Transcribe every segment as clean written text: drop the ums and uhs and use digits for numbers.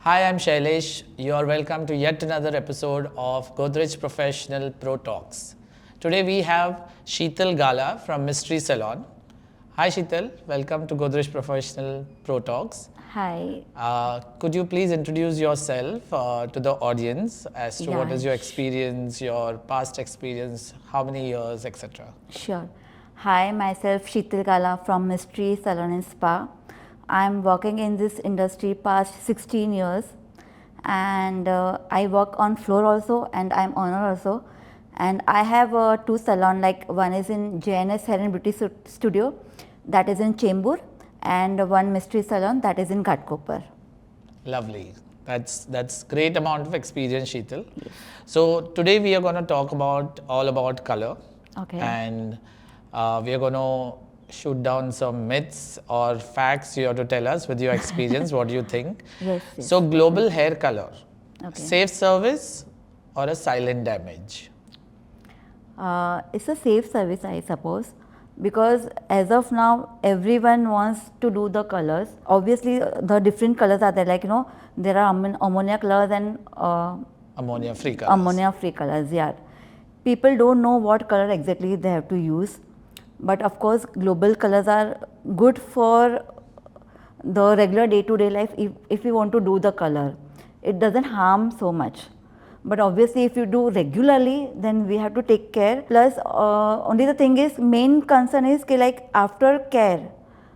Hi, I'm Shailesh. You're welcome to yet another episode of Godrej Professional Pro Talks. Today we have Sheetal Gala from Mystery Salon. Hi Sheetal, welcome to Godrej Professional Pro Talks. Hi. Could you please introduce yourself to the audience as to what Yeah, is your experience, your past experience, how many years, etc. sure. Hi, myself Sheetal Gala from Mystery Salon and Spa. I'm working in this industry past 16 years, and I work on floor also, and I'm owner also. And I have two salon, like one is in JNS Hair and Beauty Studio, that is in Chembur, and one Mystery Salon that is in Ghatkopar. Lovely. That's great amount of experience, Sheetal. So today we are going to talk about all about color, Okay. and we are going to shoot down some myths or facts. You have to tell us with your experience what do you think. Yes, yes. So global hair color, Okay. safe service or a silent damage? It's a safe service, I suppose, because as of now everyone wants to do the colors. Obviously the different colors are there, like there are ammonia colors and Ammonia free colors. ammonia free colors. Yeah, people don't know what color exactly they have to use, but of course global colors are good for the regular day-to-day life. If we want to do the color, it doesn't harm so much. But obviously if you do regularly, then we have to take care. Plus only the thing is, main concern is कि like after care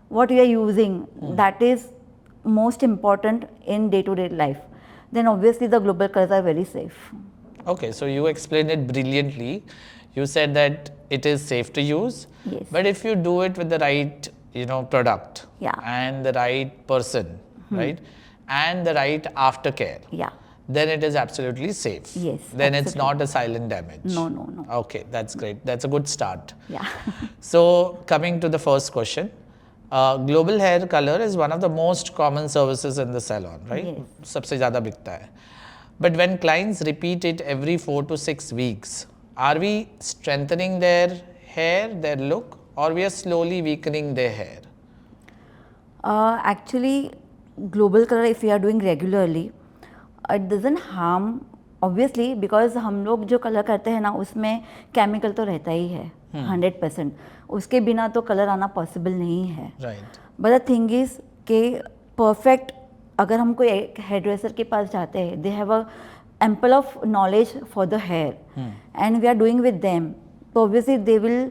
what we are using, that is most important in day-to-day life. Then obviously the global colors are very safe. Okay, so you explained it brilliantly. You said that it is safe to use, Yes. but if you do it with the right, product, Yeah. and the right person, right, and the right aftercare, Yeah. then it is absolutely safe. Yes, Then it's absolutely. not a silent damage. No. Okay, that's great. That's a good start. Yeah. So coming to the first question, global hair color is one of the most common services in the salon, right? Yes. सबसे ज़्यादा बिकता है. But when clients repeat it every 4 to 6 weeks, are we strengthening their hair, their look, or we are slowly weakening their hair? Actually, global color if we are doing regularly, it doesn't harm obviously, because हम लोग जो colour करते हैं ना, उसमें chemical तो रहता ही है 100%. उसके बिना तो कलर आना पॉसिबल नहीं है. Right. But the thing is कि परफेक्ट, अगर हम कोई हेयर ड्रेसर के पास जाते हैं, they have a ample of knowledge for the hair and we are doing with them, तो ऑब्वियसली दे विल,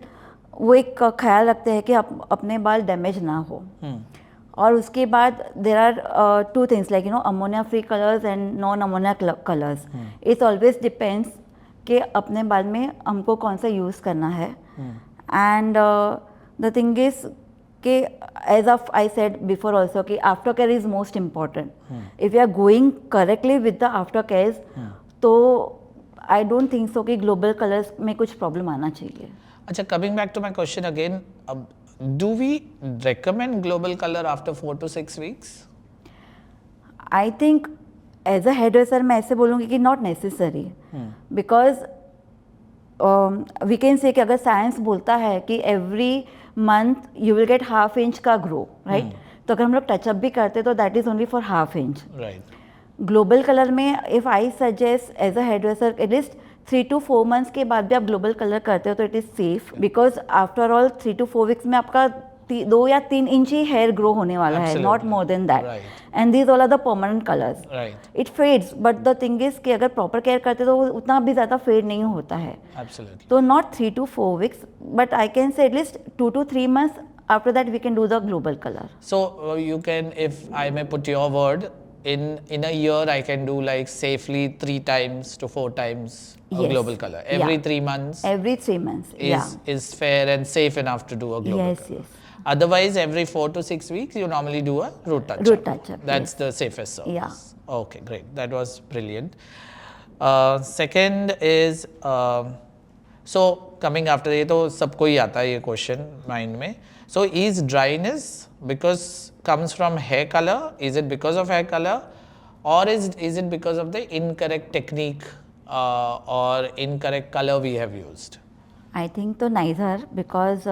वो एक ख्याल रखते हैं कि अपने बाल डैमेज ना हो. और उसके बाद there are two things like ammonia free colours and non ammonia colours. It's always depends कि अपने बाल में हमको कौन सा यूज़ करना है. एंड द थिंग इज कि as of I said before also कि aftercare is most important. If you are going correctly with the aftercare, तो I don't think so कि global colors में कुछ problem आना चाहिए. अच्छा, coming back to my question again, do we recommend global color after 4 to 6 weeks? I think as a hairdresser मैं ऐसे बोलूँगी कि not necessary, because we can say कि अगर साइंस बोलता है कि every month you will get half inch का ग्रो, राइट? तो अगर हम लोग टचअप भी करते तो that is only for half inch. Right. Global colour में if I suggest as a hair dresser, at least 3 to 4 months के बाद भी आप ग्लोबल कलर करते हो तो it is safe, because after all 3 to 4 weeks में आपका 2 या 3 इंच ही हेयर ग्रो होने वाला है, not more than that. Right. And these all are the permanent colours. Right. It fades, but the thing is कि अगर प्रॉपर केयर करते तो उतना भी ज़्यादा फेड नहीं होता है. Absolutely. So not 3 to 4 weeks, but I can say at least 2 to 3 months. After that, we can do the global color. So you can, if I may put your word, in a year I can do like safely 3 times to 4 times a Yes. global color. Every Yeah. 3 months Every 3 months. is fair and safe enough to do a global Yes, color. yes. Otherwise, every 4 to 6 weeks you normally do a root touch. Root touch-up, That's yes. the safest service. Yeah. Okay, great. That was brilliant. Second is so coming after ये तो सबको ही आता है ये question mind में. So is dryness because comes from hair color? Is it because of hair color, or is it because of the incorrect technique or incorrect color we have used? I think so neither, because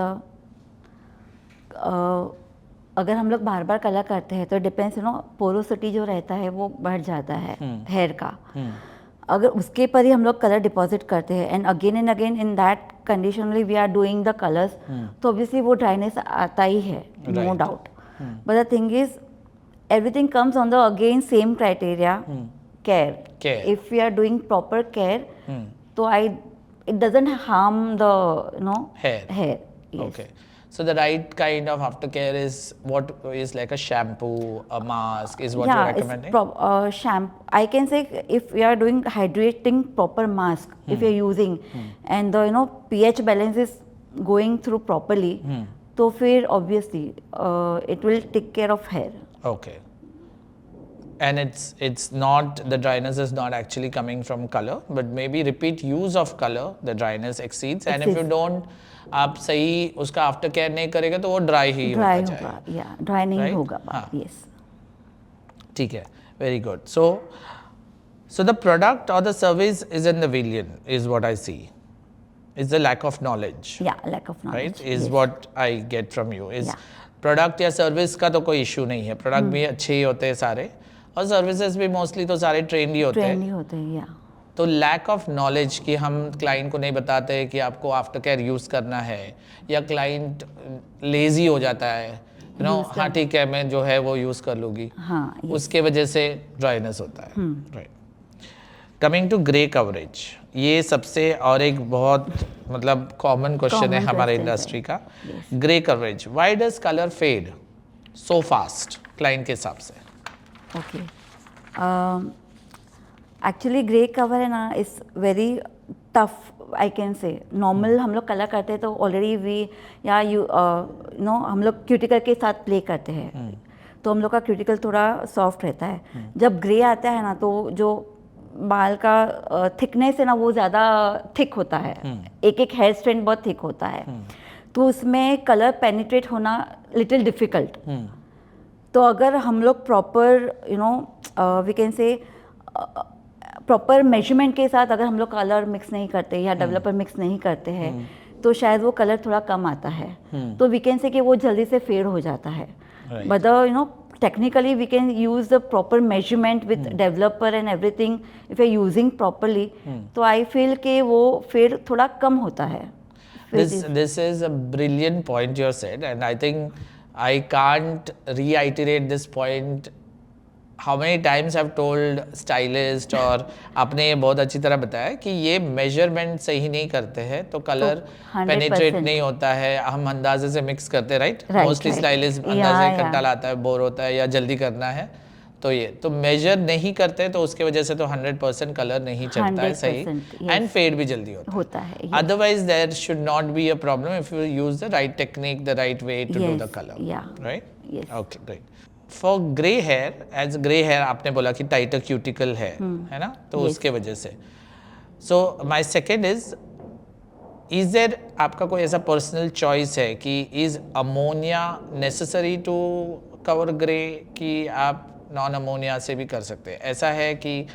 अगर हम लोग बार बार colour करते हैं तो depends porosity जो रहता है वो बढ़ जाता है हेयर का। अगर उसके पर ही हम लोग कलर डिपॉजिट करते हैं and again in that condition we are doing the colours, तो ऑब्वियसली वो ड्राइनेस आता ही है, no doubt. But the thing is everything comes on the again same criteria, care. If we are doing proper care, so it doesn't harm the hair. Yes. Okay, so the right kind of aftercare is what is like a shampoo, a mask is what you're recommending? Shampoo, I can say if we are doing hydrating proper mask, if you're using and the pH balance is going through properly, तो फिर obviously it will take care of hair. Okay. And it's not, the dryness is not actually coming from color, but maybe repeat use of color, the dryness exceeds. And if you don't, आप सही उसका after care नहीं करेगा तो वो dry ही होगा, या dry नहीं होगा। यस, ठीक है, very good. So the product or the service is in the villain is what I see. Is the lack of knowledge. Yeah, lack of knowledge. Right? Is what I get from you. Is product या service का तो कोई issue नहीं है, product भी अच्छे ही होते हैं सारे, और सर्विसेज भी मोस्टली तो सारे ट्रेंड ही होते हैं। तो लैक ऑफ नॉलेज कि हम क्लाइंट को नहीं बताते हैं कि आपको आफ्टर केयर यूज़ करना है, या क्लाइंट लेजी हो जाता है, हाँ ठीक है मैं जो है वो यूज़ कर लूँगी, उसके वजह से ड्राइनेस होता है। Right. Coming to grey coverage, ये सबसे और एक बहुत मतलब कॉमन क्वेश्चन है हमारे इंडस्ट्री का। Grey coverage, why does colour fade so fast client के हिसाब से? ओके, एक्चुअली ग्रे कवर है ना, is very tough I can say. Normal हम लोग कलर करते हैं तो ऑलरेडी वी या हम लोग क्यूटिकल के साथ प्ले करते हैं, तो हम लोग का क्यूटिकल थोड़ा सॉफ्ट रहता है। जब ग्रे आता है ना तो जो बाल का थिकनेस है ना वो ज़्यादा थिक होता है, एक एक हेयर स्ट्रैंड बहुत थिक होता है, तो उसमें कलर पेनिट्रेट होना लिटिल डिफ़िकल्ट। तो अगर हम लोग proper we can say proper measurement के साथ अगर हम लोग कलर मिक्स नहीं करते या डेवलपर मिक्स नहीं करते हैं तो शायद वो कलर थोड़ा कम आता है, तो वी कैन से कि वो जल्दी से फेड हो जाता है। But technically we can use the proper measurement with developer and everything if you're using properly, तो I feel कि वो फेड थोड़ा कम होता है। This is a brilliant point you said, and I think I can't reiterate this point how many times I've told stylist, और आपने ये बहुत अच्छी तरह बताया कि ये मेजरमेंट सही नहीं करते हैं तो कलर पेनिट्रेट नहीं होता है, हम अंदाजे से मिक्स करते हैं। राइट, मोस्टली स्टाइलिस्ट अंदाजे खट्टा लाता है, बोर होता है या जल्दी करना है, तो ये तो मेजर नहीं करते तो उसके वजह से तो 100% कलर नहीं चलता है सही, एंड फेड भी जल्दी होता है। Otherwise there should not be a problem if you use the right technique, the right way to do the colour. Right, okay, great. For grey hair, as grey hair आपने बोला कि टाइटर cuticle है ना, तो उसके वजह से। So my second is there आपका कोई ऐसा पर्सनल चॉइस है कि is ammonia necessary to cover grey, कि आप नॉन अमोनिया से भी कर सकते हैं? ऐसा है कि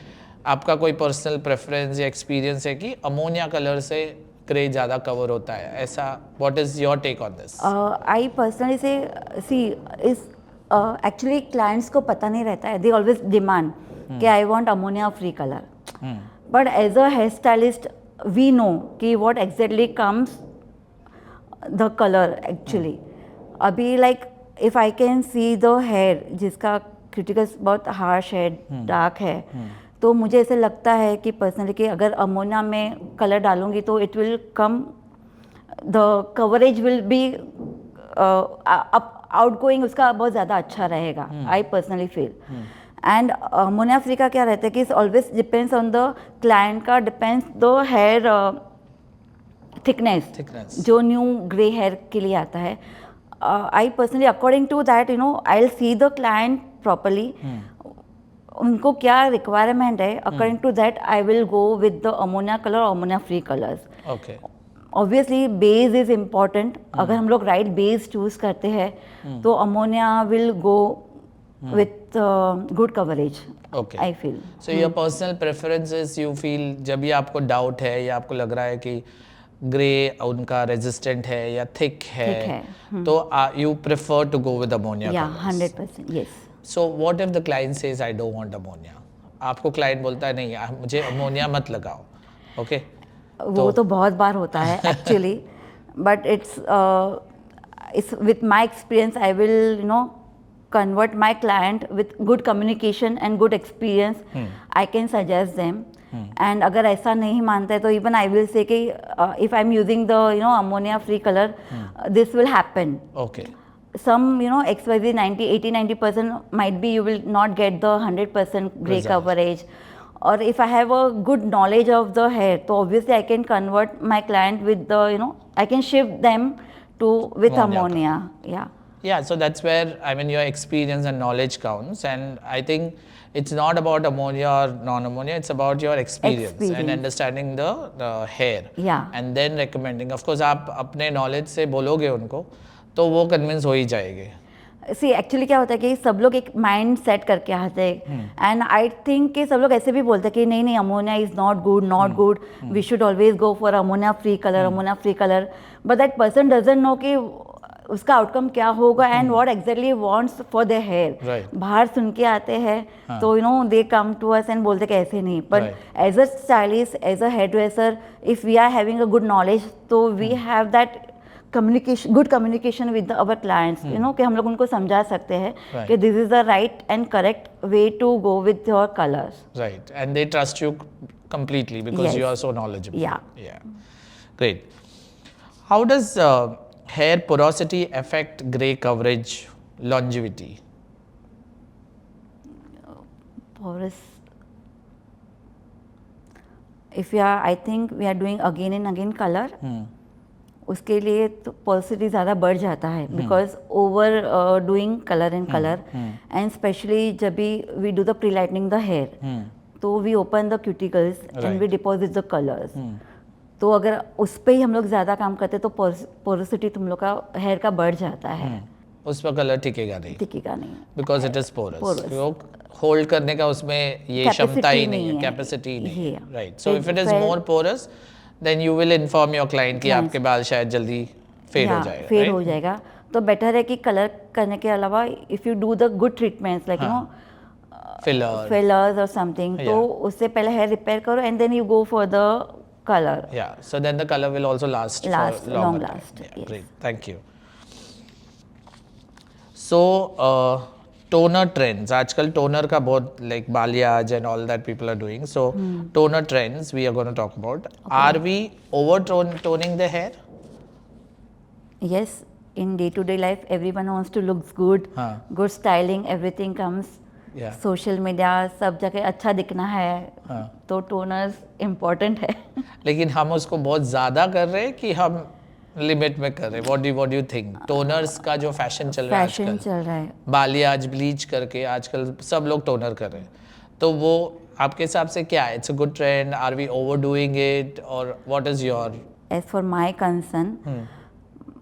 आपका कोई पर्सनल प्रेफरेंस या एक्सपीरियंस है कि अमोनिया कलर से ग्रे ज़्यादा कवर होता है, ऐसा? What is your take on this? I personally say see is actually clients को पता नहीं रहता है, दे ऑलवेज डिमांड कि I want ammonia free colour, but as a hair stylist we know कि what exactly comes the colour actually. अभी like if I can see the hair जिसका cuticles बहुत हार्श है, डार्क है, तो मुझे ऐसे लगता है कि पर्सनली कि अगर अमोनिया में कलर डालूंगी तो it will come, the coverage will be outgoing उसका बहुत ज़्यादा अच्छा रहेगा, I personally feel. And ammonia free का क्या रहता है कि always depends on the client का, डिपेंड्स द हेयर थिकनेस जो न्यू ग्रे हेयर के लिए आता है। I personally according to that I will see the client properly, उनको क्या रिक्वायरमेंट है, according to that I will go with the ammonia colour और ammonia free colours. Obviously base is important, अगर हम लोग राइट बेस चूज करते हैं तो ammonia will go with good coverage, I feel. So your personal preference is, you feel जब भी आपको डाउट है या आपको लग रहा है कि ग्रे उनका रेजिस्टेंट है या थिक है, Thick है, तो you prefer to go with ammonia या colours. 100%, yes. So what if the client says I don't want ammonia? आपको क्लाइंट बोलता है नहीं मुझे अमोनिया मत लगाओ, ओके? वो तो बहुत बार होता है actually, but it's with my experience I will convert my client with good communication and good experience. I can suggest them. And अगर ऐसा नहीं मानता है तो even I will say कि if I'm using the ammonia free color, this will happen. Okay. Some XYZ 80-90% might be you will not get the 100% gray Result. coverage. Or if I have a good knowledge of the hair, so obviously I can convert my client with the I can shift them to with ammonia. Yeah, so that's where your experience and knowledge counts, and I think it's not about ammonia or non-ammonia, it's about your experience and understanding the hair. Yeah. And then recommending. Of course, आप अपने knowledge से बोलोगे उनको तो वो convince हो ही जाएंगे. सी actually क्या होता है कि सब लोग एक माइंड सेट करके आते हैं, एंड आई थिंक कि सब लोग ऐसे भी बोलते हैं कि नहीं ammonia is not good, we should always go for ammonia free colour, but that person doesn't know कि उसका आउटकम क्या होगा and what exactly wants for their hair. बाहर सुन के आते हैं तो दे कम टू अस एंड बोलते कि ऐसे नहीं, but as a stylist, as a hair dresser, if we are having a good knowledge तो we have that good communication with our clients, कि हम लोग उनको समझा सकते हैं कि this is the right and correct way to go with your colours. Right, and they trust you completely because you are so knowledgeable. Yeah. Great. How does hair porosity affect gray coverage longevity? Porous. If I think we are doing again and again color, उसके लिए तो porosity ज़्यादा बढ़ जाता है, because over doing colour and specially जब भी we do the pre lightening the hair, तो we open the cuticles and we deposit the colours. तो अगर उस पर ही हम लोग ज़्यादा काम करते तो पोरोसिटी तुम लोग का हेयर का बढ़ जाता है. उस पर कलर टिकेगा नहीं, because it is porous. Hold करने का उसमें ये क्षमता ही नहीं है, कैपेसिटी नहीं है. Right, so if it is more porous then you will inform your client कि आपके बाल शायद जल्दी फेड हो जाएगा. तो बेटर है कि कलर करने के अलावा if you do the good treatments like fillers और समथिंग, तो उससे पहले हेयर रिपेयर करो and then you go for the colour. So then the color will also last for long last. Yes. Great, thank you. So toner trends, आजकल toner का बहुत like balayage and all that people are doing. So toner trends we are going to talk about. Are we over toning the hair? Yes, in day-to-day life everyone wants to look good. Good styling, everything comes. Social media सब जगह अच्छा दिखना है, तो toners important है. लेकिन हम उसको बहुत ज़्यादा कर रहे हैं कि हम लिमिट में कर रहे हैं. What do you think? Toners का जो फैशन चल रहा है, बालियाज ब्लीच करके आजकल सब लोग टोनर कर रहे हैं, तो वो आपके हिसाब से क्या है? It's a good trend? Are we overdoing it और what is your? As for my concern,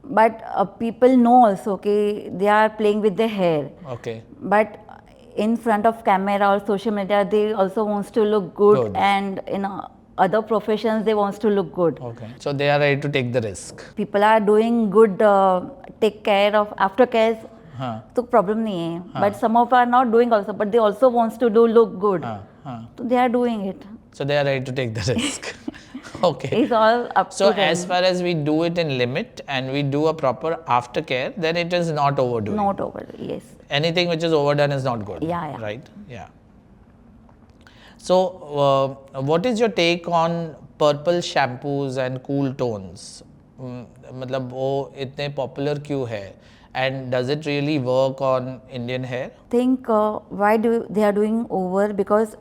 but people know also कि they are playing with the hair. Okay, but in front of camera or social media they also wants to look good. And in other professions they wants to look good. Okay, so they are ready to take the risk. People are doing good take care of aftercares, तो problem नहीं है, but some of are not doing also, but they also wants to do look good. So they are doing it, so they are ready to take the risk. Okay, it's all up so to them. As far as we do it in limit and we do a proper aftercare, then it is not overdoing. Not over, yes. Anything which is overdone is not good. Yeah. Right? Yeah. So what is your take on purple shampoos and cool tones? मतलब वो इतने popular क्यों है? And does it really work on Indian hair? Think why they are doing over, because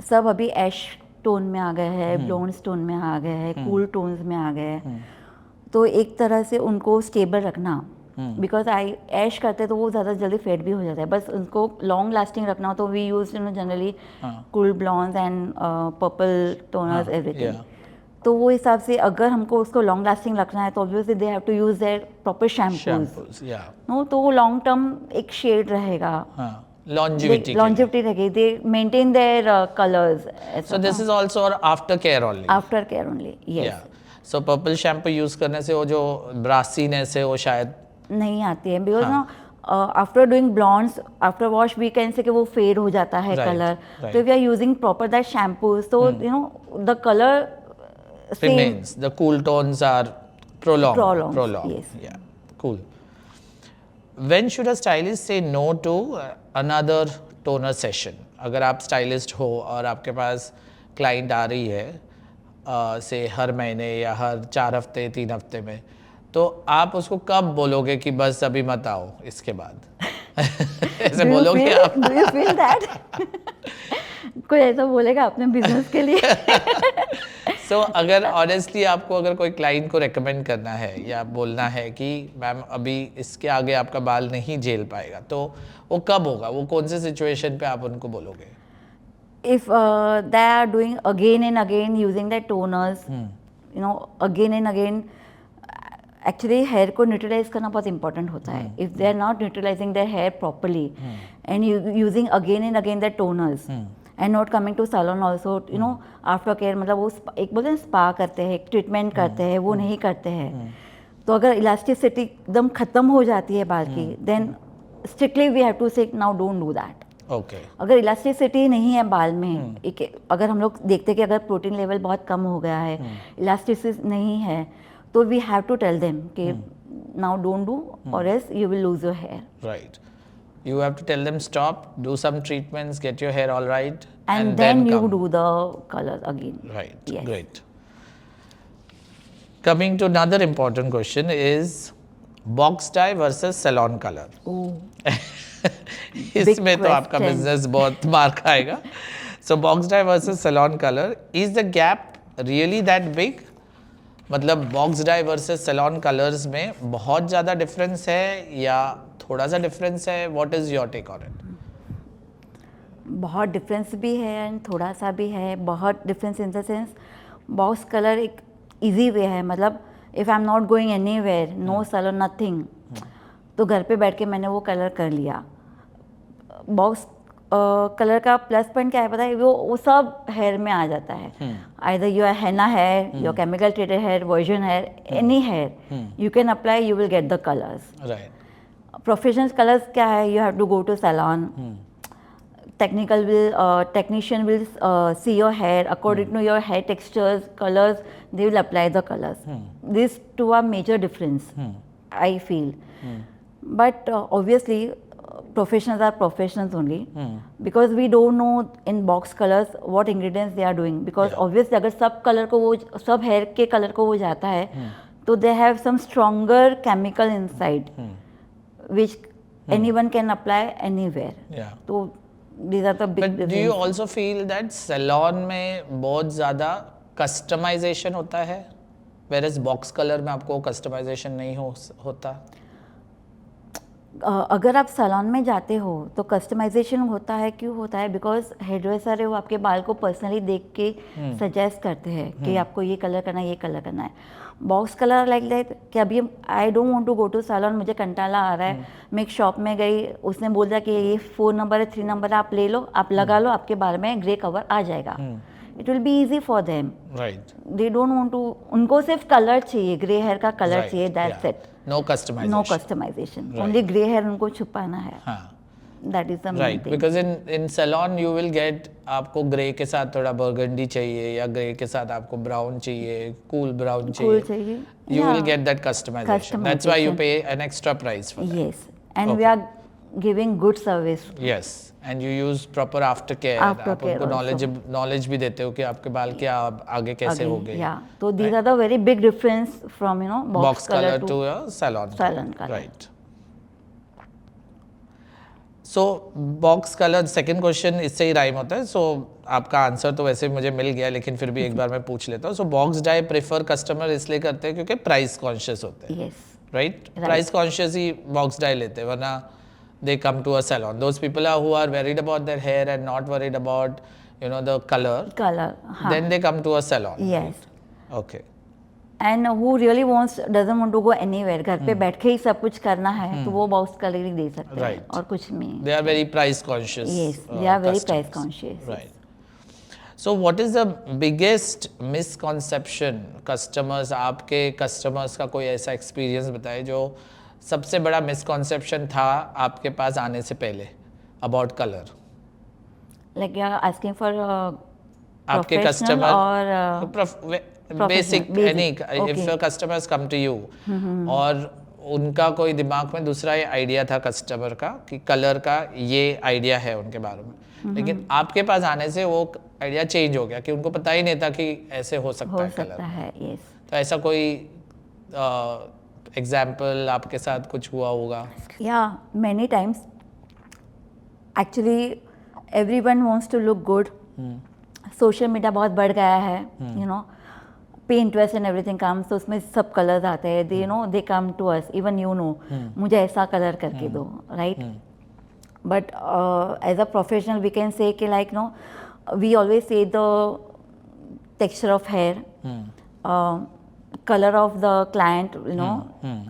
सब अभी ऐश tone में आ गए हैं, ब्लोन्ड टोन में आ गए हैं, कूल टोन्स में आ गए हैं. तो एक तरह से उनको स्टेबल रखना, बिकॉज ऐश करते तो वो ज़्यादा जल्दी फेड भी हो जाता है, बस उनको लॉन्ग लास्टिंग रखना हो तो we use generally cool blondes and purple toners everything. तो वो हिसाब से अगर हमको उसको लॉन्ग लास्टिंग रखना है तो obviously they have to use their proper shampoos. No, तो वो लॉन्ग टर्म एक शेड रहेगा. Longevity रहेगी. They maintain their colors. So this is also aftercare only. Aftercare only, yes. Yeah. So purple shampoo use करने से वो जो ब्रासीनेस है वो शायद नहीं आती है, बिकॉज ना after doing blondes after wash we can say कि वो फेड हो जाता है Right, कलर. right. तो if you are using proper that shampoo तो you know the colour remains. The cool tones are prolonged. Prolonged, yes. Yeah, cool. When should a stylist say no to another toner session? अगर आप stylist हो और आपके पास client आ रही है से हर महीने या हर 4 हफ्ते 3 हफ्ते में, तो आप उसको कब बोलोगे कि बस अभी मत आओ इसके बाद? ऐसे बोलोगे आप? Do you feel that? कोई ऐसा बोलेगा अपने बिजनेस के लिए? सो अगर ऑनेस्टली आपको अगर कोई क्लाइंट को रेकमेंड करना है या बोलना है कि मैम अभी इसके आगे आपका बाल नहीं झेल पाएगा, तो वो कब होगा? वो कौन से सिचुएशन पे आप उनको बोलोगे? If they are doing again and again using their toners, you know, again and again, actually hair को neutralize करना बहुत important होता है. If they are not neutralizing their hair properly and using again and again their toners and not coming to salon also, you know, after care, मतलब वो एक बोलते हैं स्पा करते हैं, एक ट्रीटमेंट करते हैं, वो नहीं करते हैं. तो अगर इलास्टिसिटी एकदम खत्म हो जाती है बाल की, then strictly we have to say now don't do that. Okay. अगर इलास्टिसिटी नहीं है बाल में, अगर हम लोग देखते हैं कि अगर प्रोटीन लेवल बहुत कम हो गया है, इलास्टिसिटी नहीं है, तो we have to tell them कि नाउ डोंट डू और else you will lose your hair. Right. You have to tell them stop, do some treatments, get your hair all right, And then you come. do the color again. Right. Yes. Great. Coming to another important question is box dye versus salon color. Oh. इसमें तो आपका question. Business बहुत मार खाएगा. So box dye versus salon colour, is the gap really that big? मतलब box dye versus salon colours में बहुत ज़्यादा डिफरेंस है या थोड़ा सा डिफरेंस है? What is your take on it? बहुत डिफरेंस भी है एंड थोड़ा सा भी है. बहुत difference in the sense box colour एक इजी वे है, मतलब if I am not going anywhere, no salon nothing, तो घर पे बैठ के मैंने वो कलर कर लिया. बॉक्स कलर का प्लस पॉइंट क्या है पता है? वो सब हेयर में आ जाता है. Either you are henna hair, your chemical treated hair, virgin hair, any hair, you can apply, you will get the colours. Right. Professional colours क्या है? You have to go to salon. Technician will see your hair according to your hair textures, colors. They will apply the colors. These two are major difference, I feel. But obviously, professionals are professionals only, because we don't know in box colors what ingredients they are doing. Because obviously, अगर सब color को वो सब hair के color को वो जाता है, तो they have some stronger chemical inside, which anyone can apply anywhere. Yeah. तो these are the big But do you differences. also feel that salon में बहुत ज़्यादा customization होता है, whereas box color में आपको customization नहीं होता? अगर आप सैलून में जाते हो तो कस्टमाइजेशन होता है. क्यों होता है? बिकॉज हेयर ड्रेसर है, वो आपके बाल को पर्सनली देख के सजेस्ट करते हैं कि आपको ये कलर करना है, ये कलर करना है. बॉक्स कलर लाइक दैट कि अभी I don't want to go to salon, मुझे कंटाला आ रहा है, मैं एक शॉप में गई, उसने बोल दिया कि ये 4 नंबर है, 3 नंबर है, आप ले लो, आप लगा लो, आपके बाल में ग्रे कवर आ जाएगा. It will be easy for them. Right. They don't want to, उनको सिर्फ कलर चाहिए, ग्रे हेयर का कलर चाहिए, that's it. No customization. No customization, only grey hair उनको छुपाना है. हाँ. That is the main right. Thing. Because in salon you will get, आपको ग्रे के साथ थोड़ा बर्गंडी चाहिए या ग्रे के साथ आपको ब्राउन चाहिए, कूल ब्राउन Cool चाहिए. चाहिए. You will Yeah. get that customization. That's why you pay an extra price for that. Yes, and we are giving good service. Yes, and you use proper aftercare. Aftercare आप उनको also. knowledge भी देते हो कि आपके बाल क्या आगे कैसे हो गए. Yeah, so these are the very big difference from Box color to a salon. Salon color. Right. So box color, second question इससे ही राइम होता है. So आपका आंसर तो वैसे मुझे मिल गया, लेकिन फिर भी एक बार मैं पूछ लेता हूँ. So box dye prefer customer इसलिए करते हैं क्योंकि प्राइस कॉन्शियस होते हैं. Yes. Right? Price conscious ही box dye लेते हैं, वरना they come to a salon. Those people who are worried about their hair and not worried about the color, Color. हाँ. then they come to a salon. Yes. Right? Okay. And who really doesn't want to go anywhere, घर पे बैठ के ही सब कुछ करना है, तो वो बॉक्स कलर ही दे सकते हैं. Right. और कुछ नहीं. They are very price conscious. Yes, they are very price customers. conscious. Right. So what is the biggest misconception customers, आपके customers का कोई ऐसा experience बताए जो सबसे बड़ा misconception था आपके पास आने से पहले about color? Like you are asking for आपके professional customer or basic basic, any if okay. your customers come to you और उनका कोई दिमाग में दूसरा ही आइडिया था कस्टमर का कि कलर का ये आइडिया है उनके बारे में, लेकिन आपके पास आने से वो आइडिया चेंज हो गया कि उनको पता ही नहीं था कि ऐसे हो सकता है कलर। है, yes. तो ऐसा कोई एग्जाम्पल आपके साथ कुछ हुआ होगा? Yeah, many times. Actually, everyone wants to look good. Social media बहुत बढ़ गया है, you know, Pinterest and everything comes, तो उसमें सब कलर्स आते हैं, they know they come to us, even you know, मुझे ऐसा कलर करके दो, right? But as a professional we can say कि like no, we always say the texture of hair, color of the client, you know,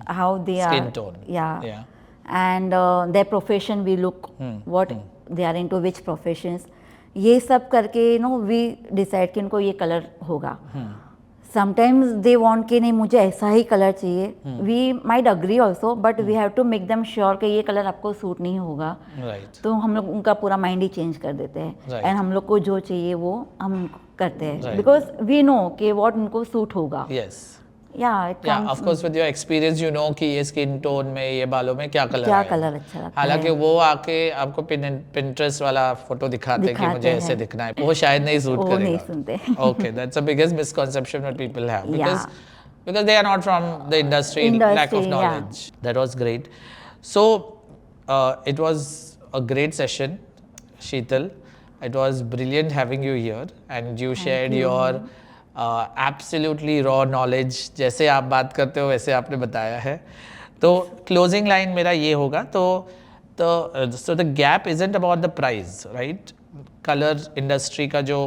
how they Skin are, tone. yeah. And their profession we look, what they are into, which professions, ये सब करके no we decide कि उनको ये colour होगा। Sometimes they want कि नहीं मुझे ऐसा ही कलर चाहिए, we might agree also, but we have to make them sure कि ये कलर आपको सूट नहीं होगा, तो हम लोग उनका पूरा माइंड ही चेंज कर देते हैं, एंड हम लोग को जो चाहिए वो हम करते हैं, बिकॉज वी नो कि व्हाट उनको सूट होगा। Yeah, of course with your experience you know कि ये स्किन टोन में, ये बालों में क्या कलर अच्छा लगता है। हालांकि वो आके आपको Pinterest वाला फोटो दिखाते कि मुझे ऐसे दिखना है, वो शायद नहीं सूट करेगा। नहीं सुनते। Okay, that's the biggest misconception that people have because they are not from the industry, lack of knowledge. That was great. So it was a great session, Sheetal. It was brilliant having you here and you shared your absolutely raw knowledge, जैसे आप बात करते हो वैसे आपने बताया है। तो क्लोजिंग लाइन मेरा ये होगा, so the gap isn't about the price, right? Colour industry का जो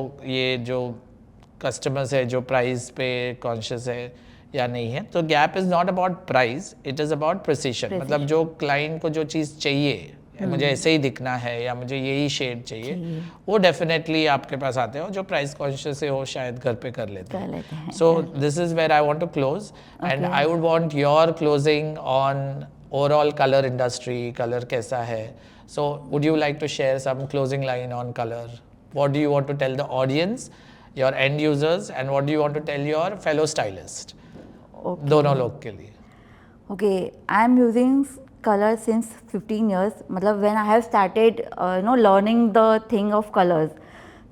कस्टमर्स है जो प्राइस पे कॉन्शियस है या नहीं है, तो gap is not about price, it is about precision. मतलब जो क्लाइंट को जो चीज़ चाहिए, मुझे ऐसे ही दिखना है या मुझे यही शेड चाहिए, वो डेफिनेटली आपके पास आते हो, जो प्राइस कॉन्शियस है वो शायद घर पे कर लेते हैं। So this is where I want to close and I would want your closing on overall colour industry, colour कैसा है। So would you like to share some closing line on colour? What do you want to tell the audience, your end users, and what do you want to tell your fellow stylist, दोनों लोग के लिए? Okay, I am using color since 15 years, मतलब when I have started learning the thing of colors,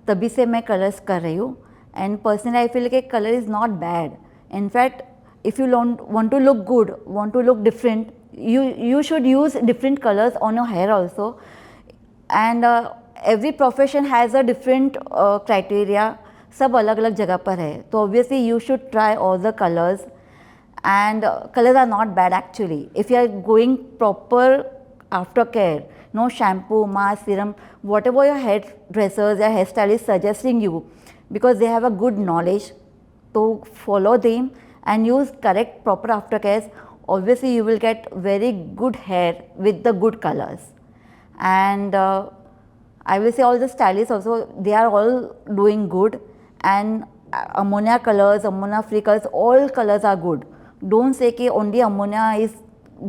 तभी से मैं colors कर रही हूँ, and personally I feel कि color is not bad. In fact, if you want to look good, want to look different, you should use different colors on your hair also, and every profession has a different criteria, सब अलग अलग जगह पर है, तो obviously you should try all the colors. And colors are not bad actually if you are going proper aftercare, no shampoo, mask, serum, whatever your hairdressers or hairstylists suggesting you, because they have a good knowledge, to follow them and use correct proper aftercares, obviously you will get very good hair with the good colors. And I will say all the stylists also, they are all doing good, and ammonia colors, ammonia free colors, all colors are good. Don't say कि only ammonia is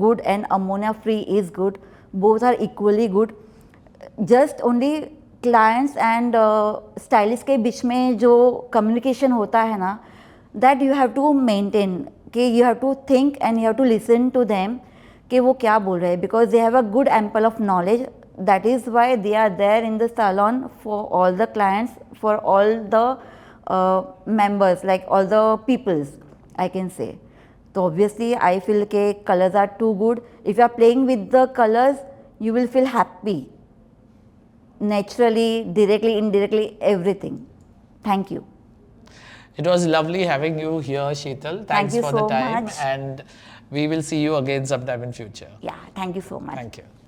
good and ammonia free is good. Both are equally good. Just only clients and stylists के बीच में जो communication होता है ना, that you have to maintain, कि you have to think and you have to listen to them कि वो क्या बोल रहे हैं, because they have a good ample of knowledge. That is why they are there in the salon for all the clients, for all the members, like all the peoples, I can say. So obviously I feel के colors are too good. If you are playing with the colors, you will feel happy, naturally, directly, indirectly, everything. Thank you. It was lovely having you here, Sheetal. Thanks for the time, and we will see you again sometime in future. Yeah, thank you so much. Thank you.